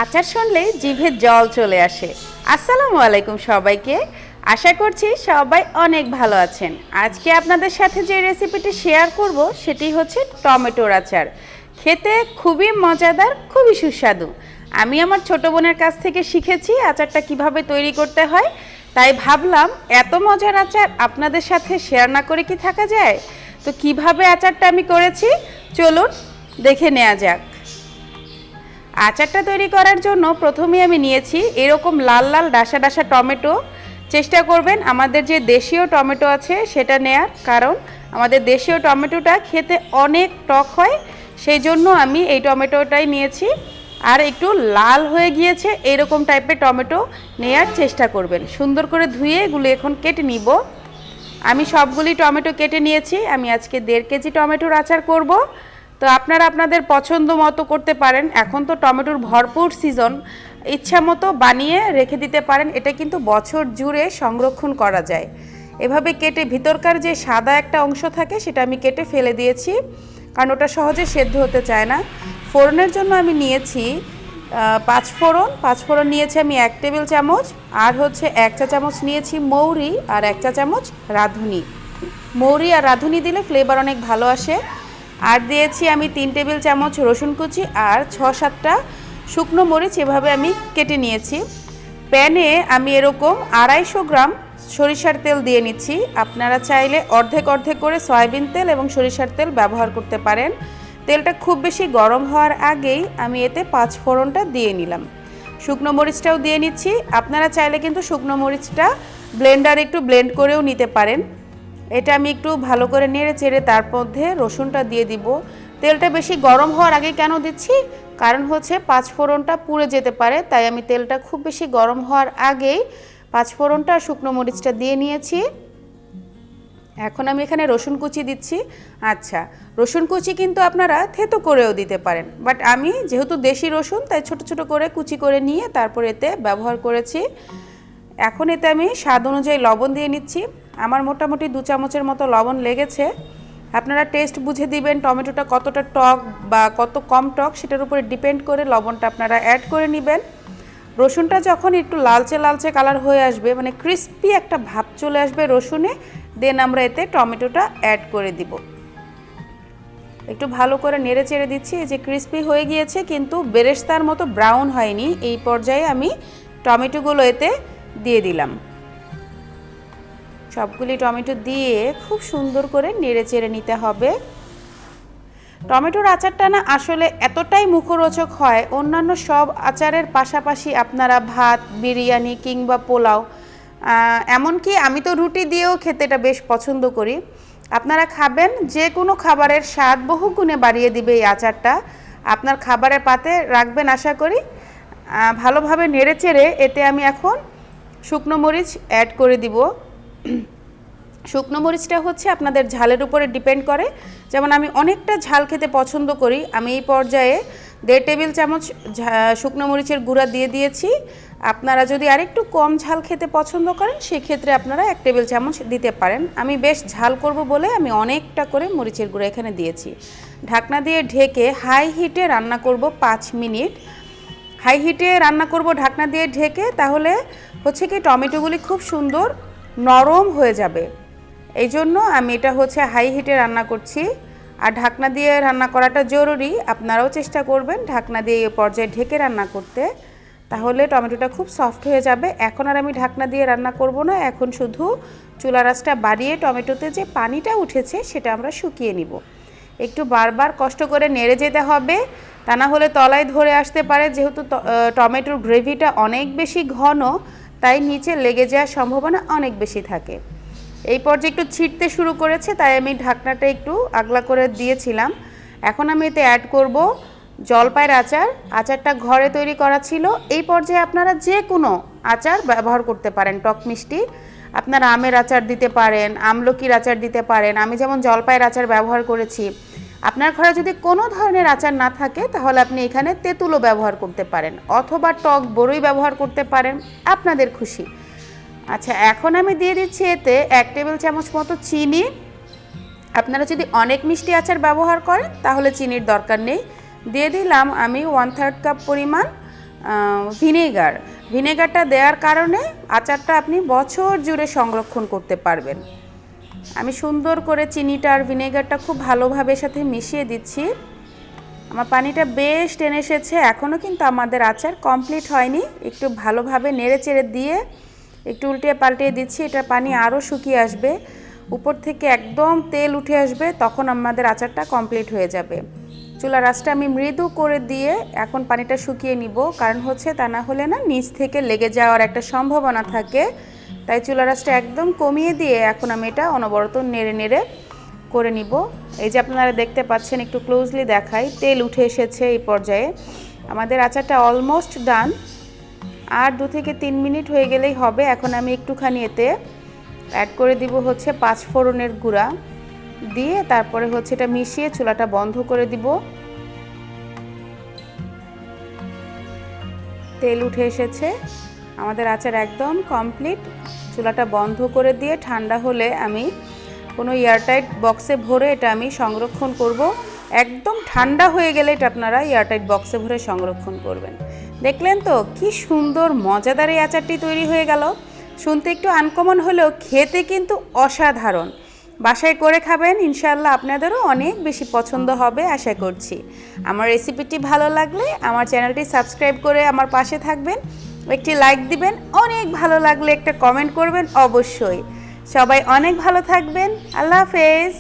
আচার শুনলেই জিভে জল চলে আসে। আসসালামু আলাইকুম সবাইকে, আশা করছি সবাই অনেক ভালো আছেন। আজকে আপনাদের সাথে যে রেসিপিটি শেয়ার করব সেটি হচ্ছে টমেটোর আচার। খেতে খুবই মজাদার, খুবই সুস্বাদু। আমি আমার ছোট বোনের কাছ থেকে শিখেছি আচারটা কিভাবে তৈরি করতে হয়, তাই ভাবলাম এত মজার আচার আপনাদের সাথে শেয়ার না করে কি থাকা যায়। তো কিভাবে আচারটা আমি করেছি চলুন দেখে নেওয়া যাক। আচারটা তৈরি করার জন্য প্রথমেই আমি নিয়েছি এরকম লাল লাল ডাসা ডাসা টমেটো। চেষ্টা করবেন আমাদের যে দেশীয় টমেটো আছে সেটা নেয়ার, কারণ আমাদের দেশীয় টমেটোটা খেতে অনেক টক হয়, সেই জন্য আমি এই টমেটোটাই নিয়েছি। আর একটু লাল হয়ে গিয়েছে এরকম টাইপের টমেটো নেয়ার চেষ্টা করবেন। সুন্দর করে ধুয়ে এগুলো এখন কেটে নিব। আমি সবগুলি টমেটো কেটে নিয়েছি। আমি আজকে 1.5 কেজি টমেটোর আচার করব। তো আপনারা আপনাদের পছন্দ মতো করতে পারেন। এখন তো টমেটোর ভরপুর সিজন, ইচ্ছা মতো বানিয়ে রেখে দিতে পারেন। এটা কিন্তু বছর জুড়ে সংরক্ষণ করা যায়। এভাবে কেটে ভিতরকার যে সাদা একটা অংশ থাকে সেটা আমি কেটে ফেলে দিয়েছি, কারণ ওটা সহজে সেদ্ধ হতে চায় না। ফোড়নের জন্য আমি নিয়েছি 5 ফোড়ন নিয়েছি আমি 1 টেবিল চামচ, আর হচ্ছে 1 চা চামচ নিয়েছি মৌরি, আর 1 চা চামচ রাঁধুনি। মৌরি আর রাঁধুনি দিলে ফ্লেভার অনেক ভালো আসে। আর দিয়েছি আমি 3 টেবিল চামচ রসুন কুচি আর 6-7টা শুকনো মরিচ, এভাবে আমি কেটে নিয়েছি। প্যানে আমি এরকম 250 গ্রাম সরিষার তেল দিয়ে নিচ্ছি। আপনারা চাইলে অর্ধেক অর্ধেক করে সয়াবিন তেল এবং সরিষার তেল ব্যবহার করতে পারেন। তেলটা খুব বেশি গরম হওয়ার আগেই আমি এতে 5 ফোড়নটা দিয়ে নিলাম। শুকনো মরিচটাও দিয়ে নিচ্ছি। আপনারা চাইলে কিন্তু শুকনো মরিচটা ব্লেন্ডারে একটু ব্লেন্ড করেও নিতে পারেন। এটা আমি একটু ভালো করে নেড়ে চেড়ে তার মধ্যে রসুনটা দিয়ে দিব। তেলটা বেশি গরম হওয়ার আগে কেন দিচ্ছি, কারণ হচ্ছে 5 ফোড়নটা পুড়ে যেতে পারে, তাই আমি তেলটা খুব বেশি গরম হওয়ার আগেই 5 ফোড়নটা আর শুকনো মরিচটা দিয়ে নিয়েছি। এখন আমি এখানে রসুন কুচি দিচ্ছি। আচ্ছা, রসুন কুচি কিন্তু আপনারা থেতো করেও দিতে পারেন, বাট আমি যেহেতু দেশি রসুন তাই ছোট ছোট করে কুচি করে নিয়ে তারপর এতে ব্যবহার করেছি। এখন এতে আমি স্বাদ অনুযায়ী লবণ দিয়ে নিচ্ছি। আমার মোটামুটি 2 চামচের মতো লবণ লেগেছে। আপনারা টেস্ট বুঝে দিবেন, টমেটোটা কতটা টক বা কত কম টক সেটার উপরে ডিপেন্ড করে লবণটা আপনারা অ্যাড করে নেবেন। রসুনটা যখন একটু লালচে লালচে কালার হয়ে আসবে, মানে ক্রিস্পি একটা ভাব চলে আসবে রসুনে, দেন আমরা এতে টমেটোটা অ্যাড করে দিব। একটু ভালো করে নেড়ে চেড়ে দিচ্ছি। এই যে ক্রিস্পি হয়ে গিয়েছে কিন্তু বেরেস্তার মতো ব্রাউন হয়নি। এই পর্যায়ে আমি টমেটোগুলো এতে দিয়ে দিলাম। সবগুলি টমেটো দিয়ে খুব সুন্দর করে নেড়ে চেড়ে নিতে হবে। টমেটোর আচারটা না আসলে এতটাই মুখরোচক হয়, অন্যান্য সব আচারের পাশাপাশি আপনারা ভাত, বিরিয়ানি কিংবা পোলাও, এমনকি আমি তো রুটি দিয়েও খেতে এটা বেশ পছন্দ করি। আপনারা খাবেন, যে কোনো খাবারের স্বাদ বহুগুণে বাড়িয়ে দিবে এই আচারটা। আপনার খাবারের পাতে রাখবেন আশা করি। ভালোভাবে নেড়ে চেড়ে এতে আমি এখন শুকনো মরিচ অ্যাড করে দিব। শুকনো মরিচটা হচ্ছে আপনাদের ঝালের উপরে ডিপেন্ড করে। যেমন আমি অনেকটা ঝাল খেতে পছন্দ করি, আমি এই পর্যায়ে 1.5 টেবিল চামচ শুকনো মরিচের গুঁড়া দিয়ে দিয়েছি। আপনারা যদি আরেকটু কম ঝাল খেতে পছন্দ করেন সেক্ষেত্রে আপনারা 1 টেবিল চামচ দিতে পারেন। আমি বেশ ঝাল করব বলে আমি অনেকটা করে মরিচের গুঁড়া এখানে দিয়েছি। ঢাকনা দিয়ে ঢেকে হাই হিটে রান্না করব 5 মিনিট। হাই হিটে রান্না করব ঢাকনা দিয়ে ঢেকে, তাহলে হচ্ছে কি টমেটোগুলি খুব সুন্দর নরম হয়ে যাবে। এই জন্য আমি এটা হচ্ছে হাই হিটে রান্না করছি। আর ঢাকনা দিয়ে রান্না করাটা জরুরি, আপনারাও চেষ্টা করবেন ঢাকনা দিয়ে এই পর্যায়ে ঢেকে রান্না করতে, তাহলে টমেটোটা খুব সফট হয়ে যাবে। এখন আর আমি ঢাকনা দিয়ে রান্না করব না, এখন শুধু চুলার আঁচটা বাড়িয়ে টমেটোতে যে পানিটা উঠেছে সেটা আমরা শুকিয়ে নিব। একটু বারবার কষ্ট করে নেড়ে যেতে হবে, তা না হলে তলায় ধরে আসতে পারে। যেহেতু টমেটোর গ্রেভিটা অনেক বেশি ঘন, তাই নিচে লেগে যাওয়ার সম্ভাবনা অনেক বেশি থাকে। এই পর্যায়ে একটু ছিটতে শুরু করেছে, তাই আমি ঢাকনাটা একটু আগলা করে দিয়েছিলাম। এখন আমি এতে অ্যাড করব জলপাইয়ের আচার। আচারটা ঘরে তৈরি করা ছিল। এই পর্যায়ে আপনারা যে কোনো আচার ব্যবহার করতে পারেন, টক মিষ্টি। আপনারা আমের আচার দিতে পারেন, আমলকির আচার দিতে পারেন। আমি যেমন জলপাইয়ের আচার ব্যবহার করেছি। আপনার ঘরে যদি কোনো ধরনের আচার না থাকে তাহলে আপনি এখানে তেঁতুলও ব্যবহার করতে পারেন, অথবা টক বড়ই ব্যবহার করতে পারেন, আপনাদের খুশি। আচ্ছা, এখন আমি দিয়ে দিচ্ছি এতে 1 টেবিল চামচ মতো চিনি। আপনারা যদি অনেক মিষ্টি আচার ব্যবহার করেন তাহলে চিনির দরকার নেই। দিয়ে দিলাম আমি 1/3 কাপ পরিমাণ ভিনেগারটা দেওয়ার কারণে আচারটা আপনি বছর জুড়ে সংরক্ষণ করতে পারবেন। আমি সুন্দর করে চিনিটা আর ভিনেগারটা খুব ভালোভাবে সাথে মিশিয়ে দিচ্ছি। আমার পানিটা বেশ টেনে এসেছে, এখনও কিন্তু আমাদের আচার কমপ্লিট হয়নি। একটু ভালোভাবে নেড়ে চেড়ে দিয়ে একটু উল্টিয়ে পাল্টিয়ে দিচ্ছি, এটা পানি আরও শুকিয়ে আসবে, উপর থেকে একদম তেল উঠে আসবে, তখন আমাদের আচারটা কমপ্লিট হয়ে যাবে। চুলার আঁচটা আমি মৃদু করে দিয়ে এখন পানিটা শুকিয়ে নিব, কারণ হচ্ছে তা না হলে না নিচ থেকে লেগে যাওয়ার একটা সম্ভাবনা থাকে। তাই চুলার আঁচটা একদম কমিয়ে দিয়ে এখন আমি এটা অনবরত নেড়ে নেড়ে করে নিব। এই যে আপনারা দেখতে পাচ্ছেন, একটু ক্লোজলি দেখাই, তেল উঠে এসেছে এই পর্যায়ে। আমাদের আচারটা অলমোস্ট ডান, আর 2 থেকে 3 মিনিট হয়ে গেলেই হবে। এখন আমি একটুখানি এতে অ্যাড করে দিব হচ্ছে 5 ফোড়নের গুঁড়া, দিয়ে তারপরে হচ্ছে এটা মিশিয়ে চুলাটা বন্ধ করে দিব। তেল উঠে এসেছে, আমাদের আচার একদম কমপ্লিট। চুলাটা বন্ধ করে দিয়ে ঠান্ডা হলে আমি কোনো এয়ারটাইট বক্সে ভরে এটা আমি সংরক্ষণ করব। একদম ঠান্ডা হয়ে গেলে এটা আপনারা এয়ারটাইট বক্সে ভরে সংরক্ষণ করবেন। দেখলেন তো কি সুন্দর মজাদার এই আচারটি তৈরি হয়ে গেল। শুনতে একটু আনকমন হলেও খেতে কিন্তু অসাধারণ। বাসায় করে খাবেন, ইনশাআল্লাহ আপনাদেরও অনেক বেশি পছন্দ হবে আশা করছি। আমার রেসিপিটি ভালো লাগলে আমার চ্যানেলটি সাবস্ক্রাইব করে আমার পাশে থাকবেন, একটি লাইক দিবেন, অনেক ভালো লাগলে একটা কমেন্ট করবেন অবশ্যই। সবাই অনেক ভালো থাকবেন। আল্লাহ হাফেজ।